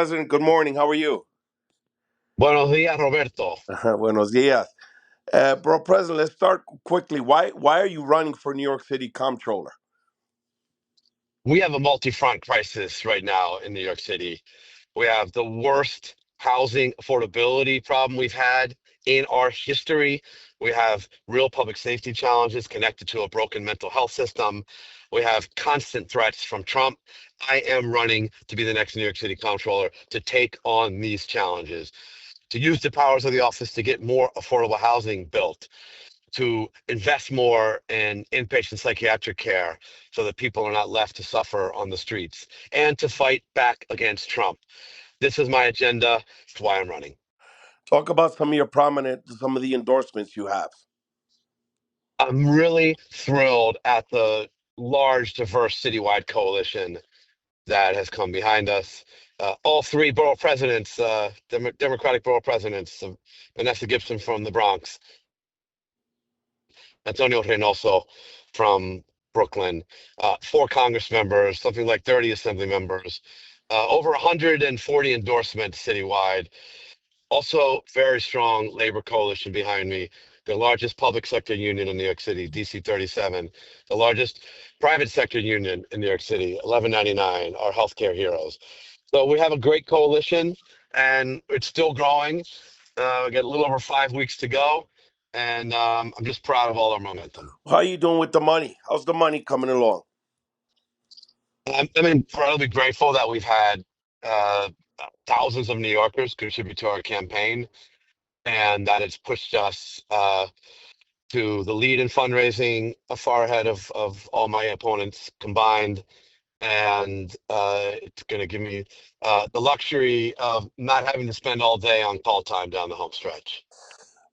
President, good morning. How are you? Buenos días, Roberto. Buenos dias. Bro, President, let's start quickly. Why are you running for New York City Comptroller? We have a multi-front crisis right now in New York City. We have the worst housing affordability problem we've had in our history. We have real public safety challenges connected to a broken mental health system. We have constant threats from Trump. I am running to be the next New York City Comptroller to take on these challenges, to use the powers of the office to get more affordable housing built, to invest more in inpatient psychiatric care so that people are not left to suffer on the streets, and to fight back against Trump. This is my agenda. It's why I'm running. Talk about some of the endorsements you have. I'm really thrilled at the large, diverse citywide coalition that has come behind us. All three borough presidents, Democratic borough presidents, Vanessa Gibson from the Bronx, Antonio Reynoso from Brooklyn, four Congress members, something like 30 Assembly members, over 140 endorsements citywide. Also, very strong labor coalition behind me. The largest public sector union in New York City, DC 37, the largest private sector union in New York City, 1199, our healthcare heroes. So we have a great coalition, and it's still growing. We got a little over 5 weeks to go, and I'm just proud of all our momentum. How are you doing with the money? How's the money coming along? I'm incredibly grateful that we've had uh, thousands of New Yorkers contribute to our campaign, and that it's pushed us to the lead in fundraising, far ahead of all my opponents combined. And it's going to give me the luxury of not having to spend all day on call time down the home stretch.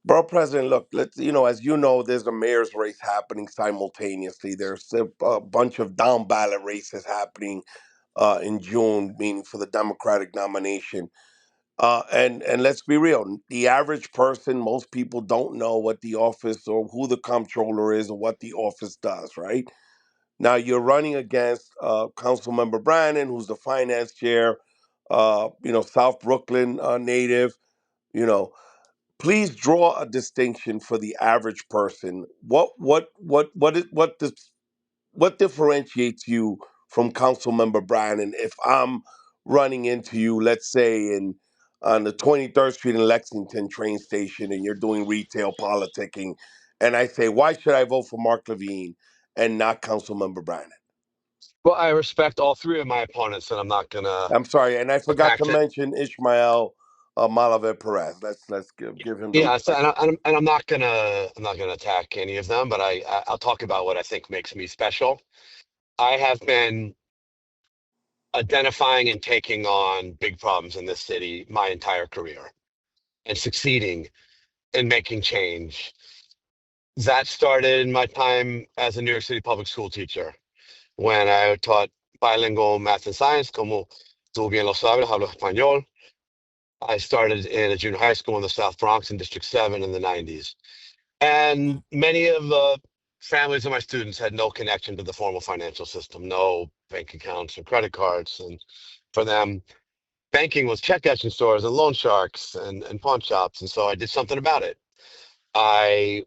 Bro, President, look, as you know, there's a mayor's race happening simultaneously. There's a bunch of down ballot races happening in June, meaning for the Democratic nomination. And let's be real, the average person, most people don't know what the office or who the comptroller is or what the office does, right? Now you're running against Council Member Brannon, who's the finance chair, South Brooklyn native. You know, please draw a distinction for the average person. What differentiates you from Council Member Brannon if I'm running into you, let's say in on the 23rd Street in Lexington train station, and you're doing retail politicking, and I say, why should I vote for Mark Levine and not Council Member Brannon? Well, I respect all three of my opponents, and I'm not going to I'm sorry, and I forgot attack to that. mention Ishmael Malavé Perez. Let's give him the Yeah, so, respect. and I'm not gonna attack any of them, but I'll talk about what I think makes me special. I have been identifying and taking on big problems in this city my entire career and succeeding in making change. That started in my time as a New York City public school teacher when I taught bilingual math and science, como tú bien lo sabes, hablo español. I started in a junior high school in the South Bronx in District 7 in the 90s. And many of the families of my students had no connection to the formal financial system, no bank accounts or credit cards. And for them, banking was check cashing stores and loan sharks and pawn shops. And so I did something about it. I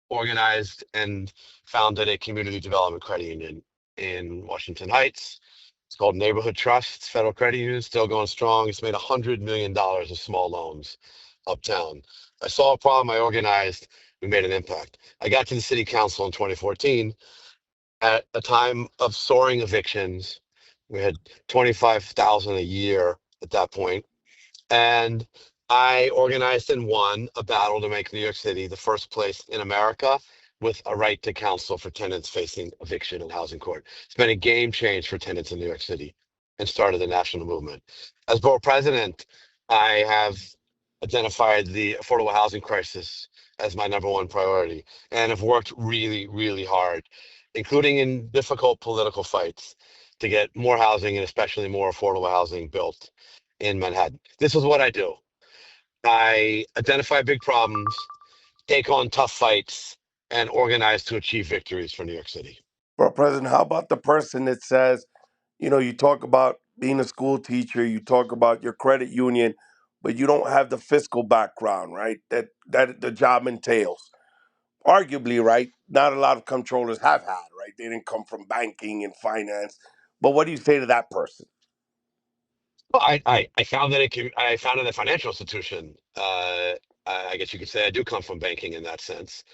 organized and founded a community development credit union in Washington Heights. It's called Neighborhood Trust. It's federal credit union, still going strong. It's made $100 million of small loans uptown. I saw a problem, I organized, we made an impact. I got to the city council in 2014 at a time of soaring evictions. We had 25,000 a year at that point, and I organized and won a battle to make New York City the first place in America with a right to counsel for tenants facing eviction in housing court. It's been a game change for tenants in New York City and started the national movement. As borough president, I have identified the affordable housing crisis as my number one priority and have worked really, really hard, including in difficult political fights, to get more housing and especially more affordable housing built in Manhattan. This is what I do. I identify big problems, take on tough fights, and organize to achieve victories for New York City. Bro, President, how about the person that says, you talk about being a school teacher, you talk about your credit union, but you don't have the fiscal background, right? That the job entails. Arguably, right? Not a lot of controllers have had, right? They didn't come from banking and finance. But what do you say to that person? Well, I founded I founded a financial institution. I guess you could say I do come from banking in that sense.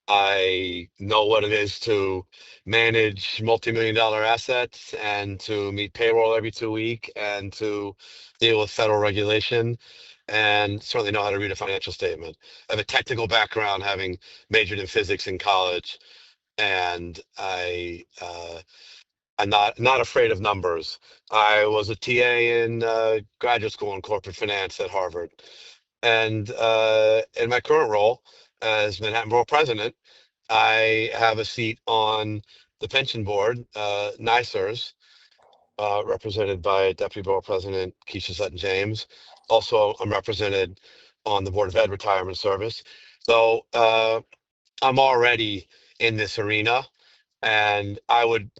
I know what it is to manage multi-million-dollar assets and to meet payroll every 2 week and to deal with federal regulation and certainly know how to read a financial statement. I have a technical background, having majored in physics in college, and I'm not afraid of numbers. I was a TA in graduate school in corporate finance at Harvard, and in my current role as Manhattan Borough President, I have a seat on the pension board, NICERS, represented by Deputy Borough President Keisha Sutton James. Also, I'm represented on the Board of Ed Retirement Service. So I'm already in this arena, and I would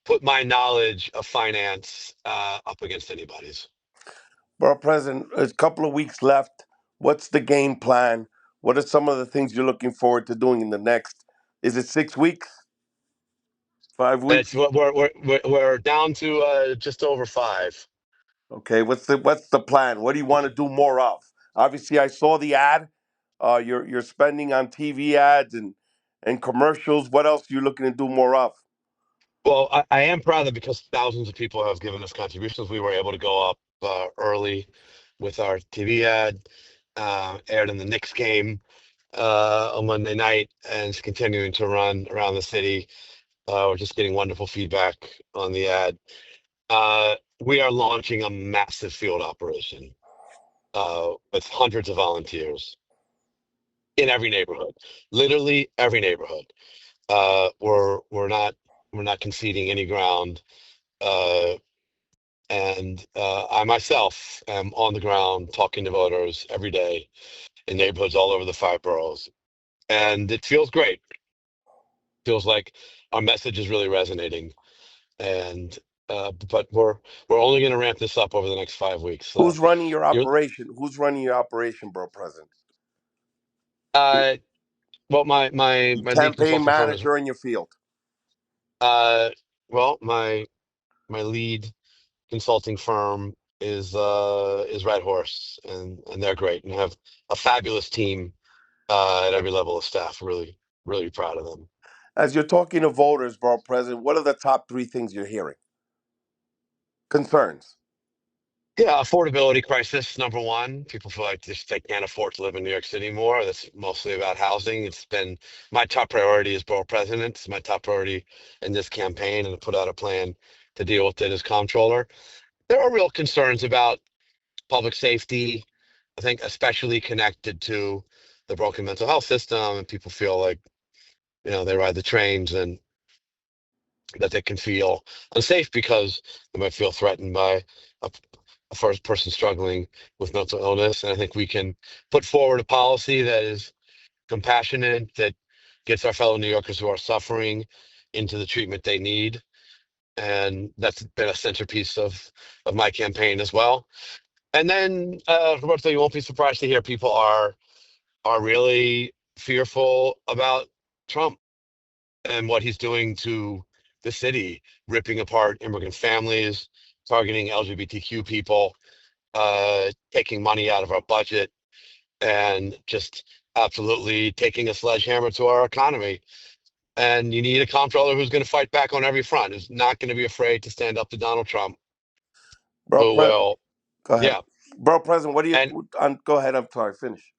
put my knowledge of finance up against anybody's. Borough President, a couple of weeks left. What's the game plan? What are some of the things you're looking forward to doing in the next? Is it 6 weeks? 5 weeks? We're down to just over five. Okay. What's the plan? What do you want to do more of? Obviously, I saw the ad. You're spending on TV ads and commercials. What else are you looking to do more of? Well, I am proud that because thousands of people have given us contributions, we were able to go up early with our TV ad, aired in the Knicks game on Monday night, and it's continuing to run around the city. We're just getting wonderful feedback on the ad. We are launching a massive field operation with hundreds of volunteers in every neighborhood, literally every neighborhood. We're not conceding any ground. Uh, and I myself am on the ground talking to voters every day in neighborhoods all over the five boroughs, and it feels great. Feels like our message is really resonating, and but we're only going to ramp this up over the next 5 weeks. Who's running your You're, operation? Who's running your operation, Borough President? uh, well, my lead Campaign consulting firm is manager in your field. uh, well, my lead consulting firm is Red Horse, and they're great and have a fabulous team at every level of staff. Really proud of them. As you're talking to voters, Borough President, what are the top three things you're hearing? Concerns. Yeah, affordability crisis, number one. People feel like they can't afford to live in New York City more. That's mostly about housing. It's been my top priority as borough president. It's my top priority in this campaign, and to put out a plan to deal with it as comptroller. There are real concerns about public safety, I think, especially connected to the broken mental health system, and people feel like, they ride the trains and that they can feel unsafe because they might feel threatened by a, a first person struggling with mental illness. And I think we can put forward a policy that is compassionate, that gets our fellow New Yorkers who are suffering into the treatment they need. And that's been a centerpiece of my campaign as well. And then, Roberto, you won't be surprised to hear people are really fearful about Trump and what he's doing to the city, ripping apart immigrant families, targeting LGBTQ people, taking money out of our budget, and just absolutely taking a sledgehammer to our economy. And you need a comptroller who's going to fight back on every front, who's not going to be afraid to stand up to Donald Trump, Borough who President, will, go ahead. yeah. Borough President, what do And you? Go ahead. I'm sorry. Finish.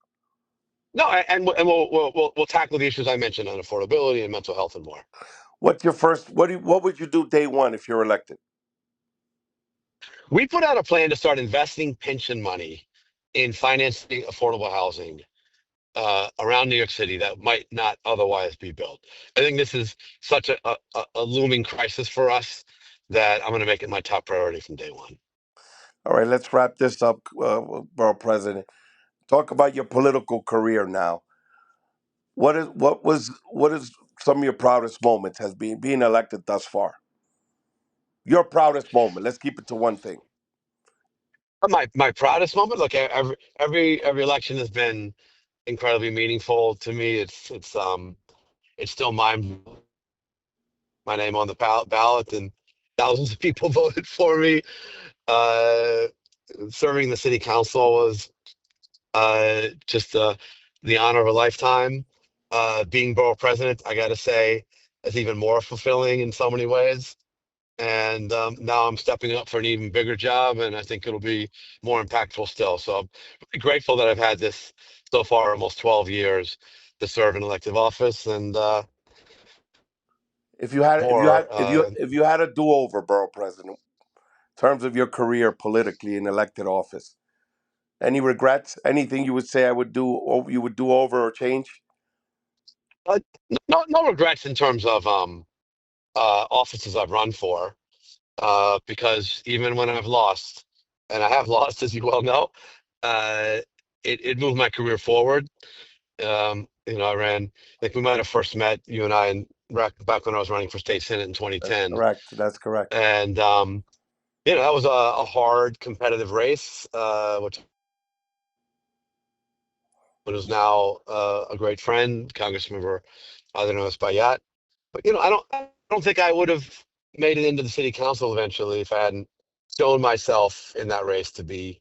no, and we'll tackle the issues I mentioned on affordability and mental health and more. What's your first? What would you do day one if you're elected? We put out a plan to start investing pension money in financing affordable housing around New York City that might not otherwise be built. I think this is such a looming crisis for us that I'm going to make it my top priority from day one. All right. Let's wrap this up, Borough President. Talk about your political career now. What is some of your proudest moments has been being elected thus far? Your proudest moment. Let's keep it to one thing. My proudest moment. Look, every election has been incredibly meaningful to me. It's still my name on the ballot, and thousands of people voted for me. Uh, Serving the city council was just the honor of a lifetime. Being borough president, I got to say, is even more fulfilling in so many ways. And now I'm stepping up for an even bigger job, and I think it'll be more impactful still. So I'm really grateful that I've had this so far, almost 12 years to serve in elective office, and If you had if you more. had if you had a do over, borough president, in terms of your career politically in elected office, any regrets? Anything you would say I would do or you would do over or change? Uh, no regrets in terms of offices I've run for, because even when I've lost, and I have lost, as you well know, uh, it moved my career forward. I ran. I think we might have first met, you and I, back when I was running for state senate in That's 2010, correct. That's correct. and that was a hard competitive race, which is now a great friend, Congressmember Adriano Espaillat. But I don't think I would have made it into the city council eventually if I hadn't shown myself in that race to be,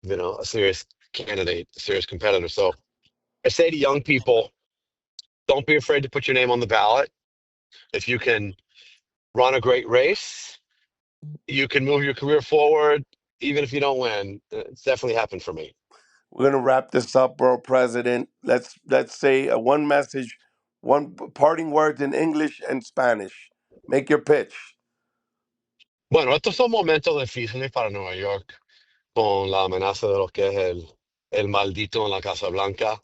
a serious candidate, a serious competitor. So I say to young people, don't be afraid to put your name on the ballot. If you can run a great race, you can move your career forward, even if you don't win. It's definitely happened for me. We're gonna wrap this up, borough president. Let's say one message, one parting words in English and Spanish. Make your pitch. Bueno, estos son momentos difíciles para Nueva York, con la amenaza de lo que es el maldito en la Casa Blanca.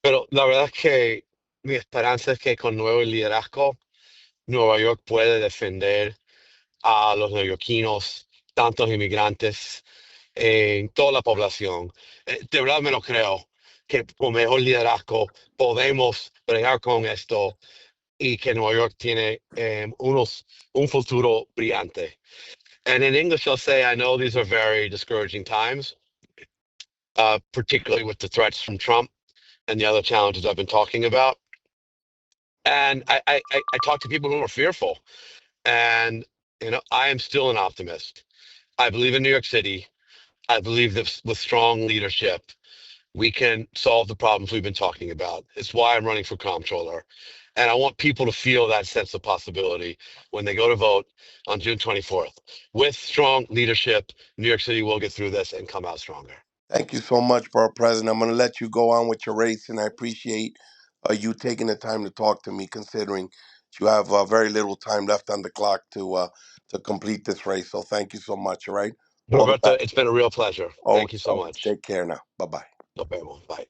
Pero la verdad es que mi esperanza es que con nuevo liderazgo, Nueva York puede defender a los neoyorquinos, tantos inmigrantes, en toda la población. De verdad me lo creo, que con mejor liderazgo podemos bregar con esto y que Nueva York tiene un futuro brillante. And in English, I'll say, I know these are very discouraging times, particularly with the threats from Trump and the other challenges I've been talking about. And I talk to people who are fearful, and I am still an optimist. I believe in New York City. I believe that with strong leadership, we can solve the problems we've been talking about. It's why I'm running for comptroller. And I want people to feel that sense of possibility when they go to vote on June 24th. With strong leadership, New York City will get through this and come out stronger. Thank you so much, borough president. I'm gonna let you go on with your race, and I appreciate you taking the time to talk to me, considering you have very little time left on the clock to complete this race. So thank you so much. All right. All the Roberto, best. it's been a real pleasure. Thank you Always, so always. much. Take care now. Bye bye. Nos vemos. Bye.